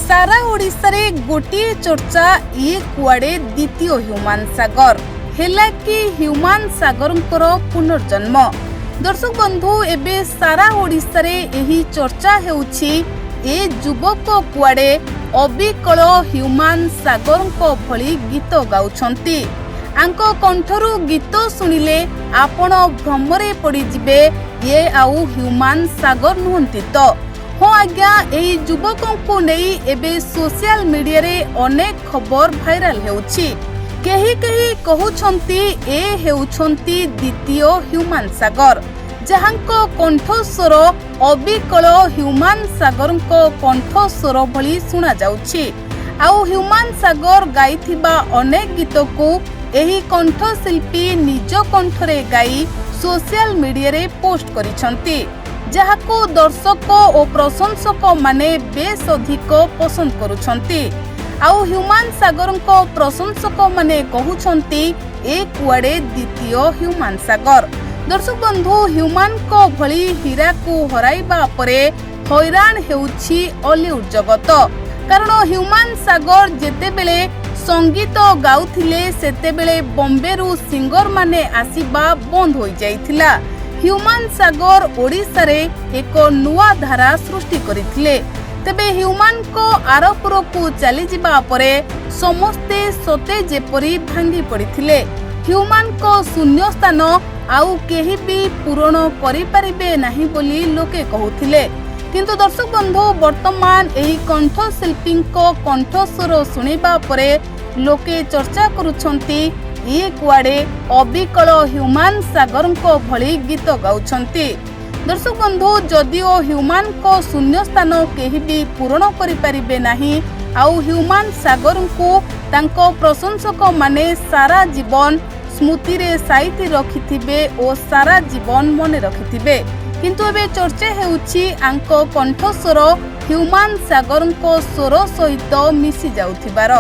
सारा ओडिशा रे गोटे चर्चा ये कुआडे द्वितीय ह्यूमान सागर हेला कि ह्यूमान सागरंकर पुनर्जन्म। दर्शक बंधु एबे सारा ओडिशा रे एही चर्चा हेउछि ए युवक कुआडे अबिकल ह्यूमान सागरंक भली गीत गाउछंती। आंको कंठरू गीत सुनिले आपण भ्रमरे पड़ी जिबे ये आउ ह्यूमान सागर नुहंती तो हाँ आज्ञा एही युवकों को नहीं एबे सोशल मीडिया रे अनेक खबर भाइराल हेउछि। केही केही कहउछंती ए हेउछंती द्वितीय ह्यूमान सागर जहांको कंठस्वर अबिकल ह्यूमान सागरंको कंठस्वर भली सुना जाउछि। आउ ह्यूमान सागर गाइथिबा अनेक गीत को एही कंठशिल्पी निज कंठरे गाई सोशल मीडिया रे पोस्ट करिसंती, जहाको दर्शक और प्रशंसक माने बेस अधिक पसंद करुछंती। आउ ह्यूमान सागरंको प्रशंसक माने कहउछंती ए कुआडे द्वितीय ह्यूमान सागर। दर्शक बंधु ह्यूमान को भली हीरा को हराइबा परे हैरान हेउछि हॉलीवुड जगत। कारण ह्यूमान सागर जेते बेले संगीत गाउथिले सेते बेले बॉम्बे रु सिंगर माने आसीबा बंद होई जाइथिला। ह्यूमान सागर ओडिशा रे एक नुआ धारा सृष्टि करिथिले। तेबे ह्यूमान को आरोपर को चली जिबा परे समस्ते सते जेपरी भांगी पड़िथिले। ह्यूमान को शून्य स्थान आउ केही भी पूरण करि परिबे नाही बोली लोके कहउथिले। किंतु दर्शक बंधु वर्तमान एही कंठशिल्पी को कंठस्वर सुनिबा परे लोके चर्चा करुछंती ये कुआडे अबिकल ह्यूमान सागरंको भली गीत गाउछंती। दर्शक बंधु जदिओ ह्यूमान को शून्य स्थान केही भी पूरण करि परिबे नाही आउ ह्यूमान सागरंको तांको प्रशंसक माने सारा जीवन स्मृति रे साइति रखिथिबे ओ सारा जीवन मने रखिथिबे। किंतु एबे चर्चा हेउछि आंको कंठस्वर ह्यूमान सागरंको स्वर सहित मिसी जाउथिबार।